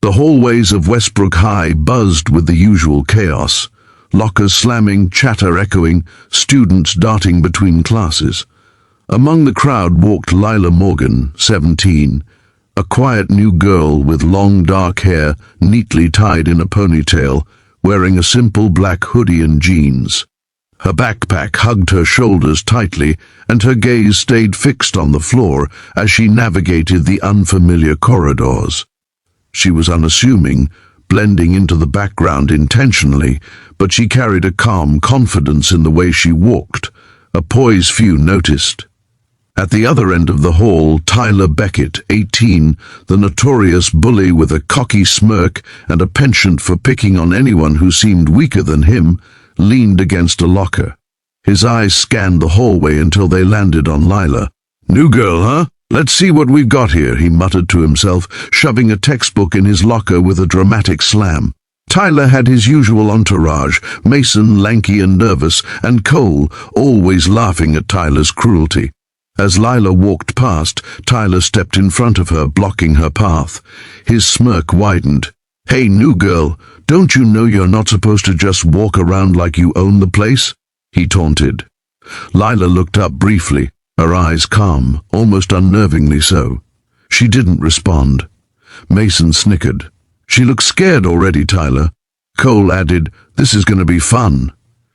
The hallways of Westbrook High buzzed with the usual chaos. Lockers slamming, chatter echoing, students darting between classes. Among the crowd walked Lila Morgan, 17, a quiet new girl with long dark hair neatly tied in a ponytail, wearing a simple black hoodie and jeans. Her backpack hugged her shoulders tightly, and her gaze stayed fixed on the floor as she navigated the unfamiliar corridors. She was unassuming, blending into the background intentionally, but she carried a calm confidence in the way she walked, a poise few noticed. At the other end of the hall, Tyler Beckett, 18, the notorious bully with a cocky smirk and a penchant for picking on anyone who seemed weaker than him, leaned against a locker. His eyes scanned the hallway until they landed on Lila. "New girl, huh? Let's see what we've got here," he muttered to himself, shoving a textbook in his locker with a dramatic slam. Tyler had his usual entourage, Mason lanky and nervous, and Cole always laughing at Tyler's cruelty. As Lila walked past, Tyler stepped in front of her, blocking her path. His smirk widened. "Hey, new girl, don't you know you're not supposed to just walk around like you own the place?" he taunted. Lila looked up briefly, her eyes calm, almost unnervingly so. She didn't respond. Mason snickered. "She looks scared already, Tyler." Cole added, "This is going to be fun."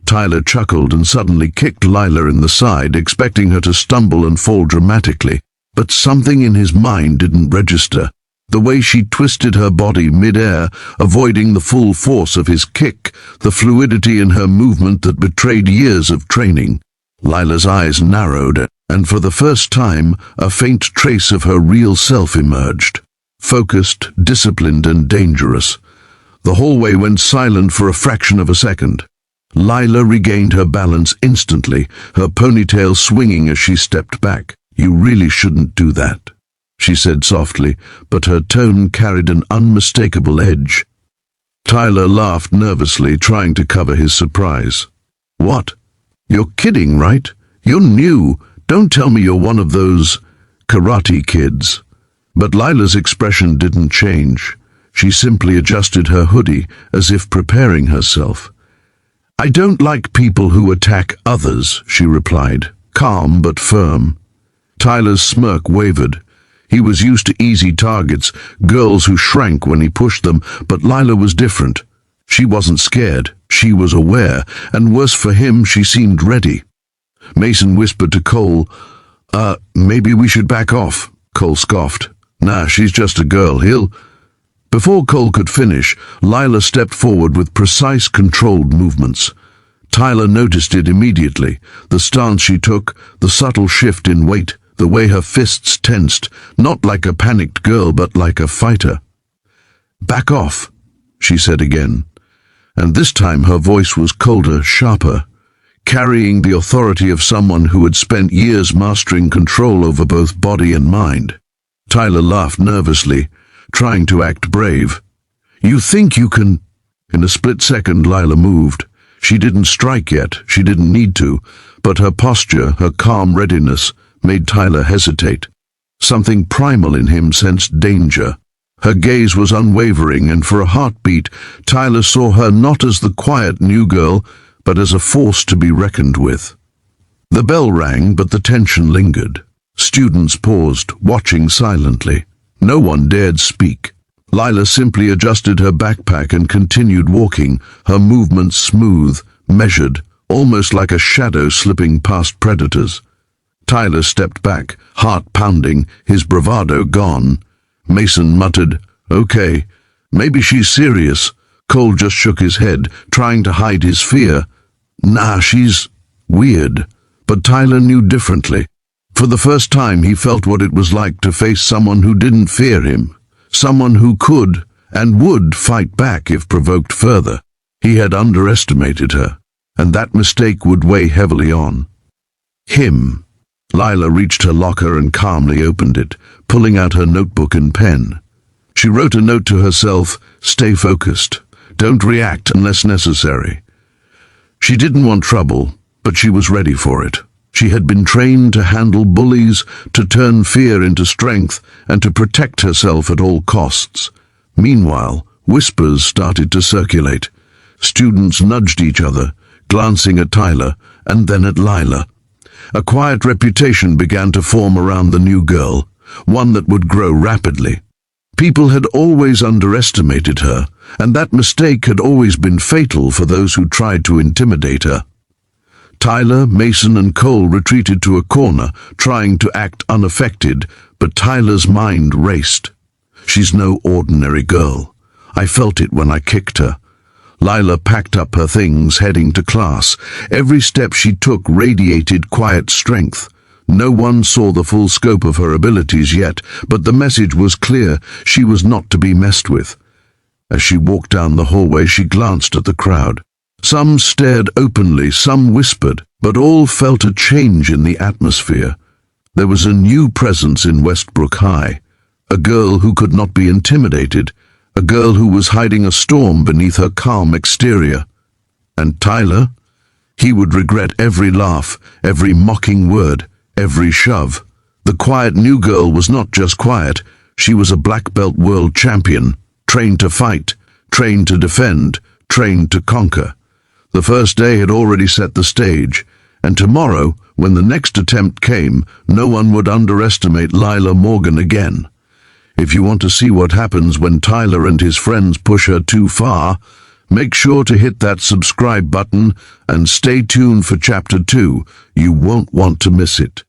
Tyler chuckled and suddenly kicked Lila in the side, expecting her to stumble and fall dramatically. But something in his mind didn't register. The way she twisted her body mid-air, avoiding the full force of his kick, the fluidity in her movement that betrayed years of training. Lila's eyes narrowed, and for the first time, a faint trace of her real self emerged. Focused, disciplined, and dangerous. The hallway went silent for a fraction of a second. Lila regained her balance instantly, her ponytail swinging as she stepped back. "You really shouldn't do that," she said softly, but her tone carried an unmistakable edge. Tyler laughed nervously, trying to cover his surprise. "What? You're kidding, right? You're new. Don't tell me you're one of those karate kids." But Lila's expression didn't change. She simply adjusted her hoodie as if preparing herself. "I don't like people who attack others," she replied, calm but firm. Tyler's smirk wavered. He was used to easy targets, girls who shrank when he pushed them, but Lila was different. She wasn't scared, she was aware, and worse for him, she seemed ready. Mason whispered to Cole, Maybe we should back off." Cole scoffed. "Nah, she's just a girl, he'll—" Before Cole could finish, Lila stepped forward with precise, controlled movements. Tyler noticed it immediately, the stance she took, the subtle shift in weight, the way her fists tensed, not like a panicked girl but like a fighter. "Back off," she said again, and this time her voice was colder, sharper, carrying the authority of someone who had spent years mastering control over both body and mind. Tyler laughed nervously, trying to act brave. "You think you can—" In a split second, Lila moved. She didn't strike yet, she didn't need to, but her posture, her calm readiness, made Tyler hesitate. Something primal in him sensed danger. Her gaze was unwavering, and for a heartbeat, Tyler saw her not as the quiet new girl, but as a force to be reckoned with. The bell rang, but the tension lingered. Students paused, watching silently. No one dared speak. Lila simply adjusted her backpack and continued walking, her movements smooth, measured, almost like a shadow slipping past predators. Tyler stepped back, heart pounding, his bravado gone. Mason muttered, "Okay, maybe she's serious." Cole just shook his head, trying to hide his fear. "Nah, she's weird." But Tyler knew differently. For the first time, he felt what it was like to face someone who didn't fear him, someone who could and would fight back if provoked further. He had underestimated her, and that mistake would weigh heavily on him. Lila reached her locker and calmly opened it, pulling out her notebook and pen. She wrote a note to herself, "Stay focused. Don't react unless necessary." She didn't want trouble, but she was ready for it. She had been trained to handle bullies, to turn fear into strength, and to protect herself at all costs. Meanwhile, whispers started to circulate. Students nudged each other, glancing at Tyler and then at Lila. A quiet reputation began to form around the new girl, one that would grow rapidly. People had always underestimated her, and that mistake had always been fatal for those who tried to intimidate her. Tyler, Mason, and Cole retreated to a corner, trying to act unaffected, but Tyler's mind raced. She's no ordinary girl. I felt it when I kicked her. Lila packed up her things, heading to class. Every step she took radiated quiet strength. No one saw the full scope of her abilities yet, but the message was clear: she was not to be messed with. As she walked down the hallway, she glanced at the crowd. Some stared openly, some whispered, but all felt a change in the atmosphere. There was a new presence in Westbrook High. A girl who could not be intimidated. A girl who was hiding a storm beneath her calm exterior. And Tyler? He would regret every laugh, every mocking word, every shove. The quiet new girl was not just quiet. She was a black belt world champion, trained to fight, trained to defend, trained to conquer. The first day had already set the stage, and tomorrow, when the next attempt came, no one would underestimate Lila Morgan again. If you want to see what happens when Tyler and his friends push her too far, make sure to hit that subscribe button and stay tuned for Chapter 2. You won't want to miss it.